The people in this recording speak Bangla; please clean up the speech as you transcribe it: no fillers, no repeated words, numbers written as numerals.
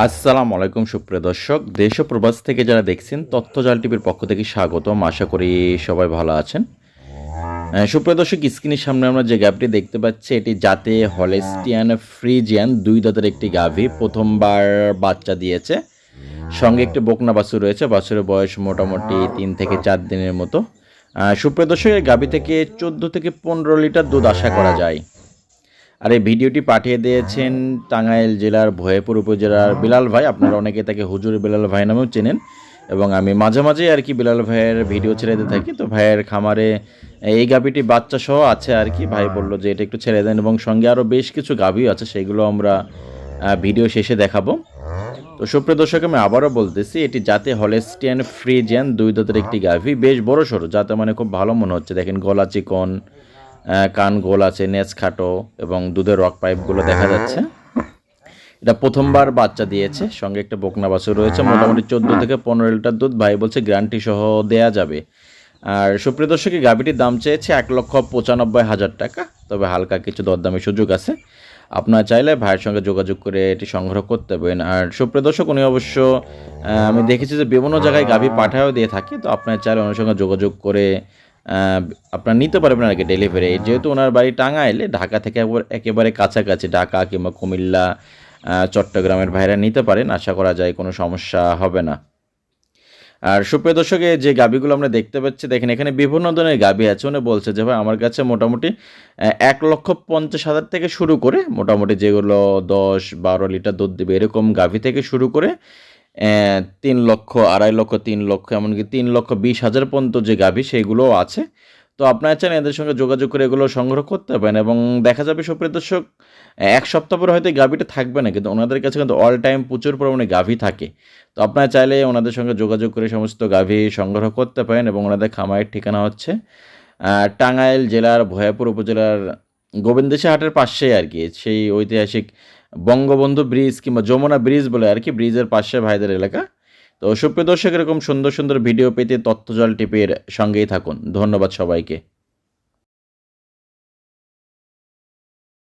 আসসালামু আলাইকুম সুপ্রিয় দর্শক, দেশ ও প্রবাস থেকে যারা দেখছেন তথ্যজাল টিভির পক্ষ থেকে স্বাগতম। আশা করি সবাই ভালো আছেন। সুপ্রিয় দর্শক, স্ক্রিনের সামনে আমরা যে গাভীটি দেখতে পাচ্ছি এটি জাতে হলেস্টিয়ান ফ্রিজিয়ান দুই দাঁতের একটি গাভী, প্রথমবার বাচ্চা দিয়েছে। সঙ্গে একটি বকনা বাছুর রয়েছে। বাছুরের বয়স মোটামুটি 3 থেকে 4 দিনের মতো। সুপ্রিয় দর্শক, এই গাভী থেকে 14 থেকে 15 লিটার দুধ আশা করা যায়। আর এই ভিডিওটি পাঠিয়ে দিয়েছেন টাঙ্গাইল জেলার ভয়েপুর উপজেলার বিলাল ভাই। আপনারা অনেকে তাকে হুজুর বিলাল ভাই নামেও চেনেন, এবং আমি মাঝে মাঝে আর কি বিলাল ভাইয়ের ভিডিও ছেড়ে দিয়ে থাকি। তো ভাইয়ের খামারে এই গাভীটি বাচ্চা সহ আছে আর কি। ভাই বললো যে এটা একটু ছেড়ে দেন, এবং সঙ্গে আরও বেশ কিছু গাভীও আছে, সেগুলো আমরা ভিডিও শেষে দেখাবো। তো সুপ্রিয় দর্শক, আমি আবারও বলতেছি এটি জাতে হলেস্টিয়ান ফ্রিজিয়ান দুই দাঁতের একটি গাভী, বেশ বড় সড়ো, যাতে মানে খুব ভালো মনে হচ্ছে। দেখেন গলা চিকন, কান গোল আছে, নেজ খাটো, এবং দুধের রক পাইপগুলো দেখা যাচ্ছে। এটা প্রথমবার বাচ্চা দিয়েছে। সঙ্গে একটা বকনা বাছুর রয়েছে। মোটামুটি 14 থেকে 15 লিটার দুধ ভাই বলছে গ্যারান্টি সহ দেয়া যাবে। আর সুপ্রিয় দর্শক, এই গাভীটির দাম চেয়েছে 1,95,000 টাকা, তবে হালকা কিছু দরদামের সুযোগ আছে। আপনারা চাইলে ভাইয়ের সঙ্গে যোগাযোগ করে এটি সংগ্রহ করতে পারেন। আর সুপ্রিয় দর্শক, উনি অবশ্য আমি দেখেছি যে বিভিন্ন জায়গায় গাভী পাঠায়ও দিয়ে থাকে। তো আপনারা চাইলে ওনার সঙ্গে যোগাযোগ করে আপনারা নিতে পারবেন আর কি ডেলিভারি। যেহেতু ওনার বাড়ি টাঙ্গাইলে, ঢাকা থেকে একেবারে কাছাকাছি, ঢাকা কিংবা কুমিল্লা, চট্টগ্রামের ভাইরা নিতে পারেন। আশা করা যায় কোনো সমস্যা হবে না। আর সুপ্রিয় দর্শকে, যে গাভীগুলো আমরা দেখতে পাচ্ছি, দেখেন এখানে বিভিন্ন ধরনের গাভী আছে। উনি বলছে যে ভাই আমার কাছে মোটামুটি 1,50,000 থেকে শুরু করে, মোটামুটি যেগুলো 10-12 লিটার দুধ দেবে এরকম গাভী থেকে শুরু করে 3 লক্ষ, 2.5 লক্ষ, 3 লক্ষ, এমনকি 3,20,000 পর্যন্ত যে গাভী সেইগুলোও আছে। তো আপনারা চান এদের সঙ্গে যোগাযোগ করে এগুলো সংগ্রহ করতে পারেন, এবং দেখা যাবে সুপ্রিয় দর্শক, 1 সপ্তাহ পরে হয়তো এই গাভীটা থাকবে না, কিন্তু ওনাদের কাছে কিন্তু অল টাইম প্রচুর পরিমাণে গাভী থাকে। তো আপনারা চাইলে ওনাদের সঙ্গে যোগাযোগ করে সমস্ত গাভী সংগ্রহ করতে পারেন। এবং ওনাদের খামারের ঠিকানা হচ্ছে টাঙ্গাইল জেলার ভয়াপুর উপজেলার গোবিন্দেশী হাটের পাশেই আর কি, সেই ঐতিহাসিক বঙ্গবন্ধু ব্রিজ কিংবা যমুনা ব্রিজ বলে আর কি, ব্রিজের পাশে ভাইদের এলাকা। তো সুপ্রিয় দর্শক, এরকম সুন্দর সুন্দর ভিডিও পেতে তথ্যজাল টিভির সঙ্গেই থাকুন। ধন্যবাদ সবাইকে।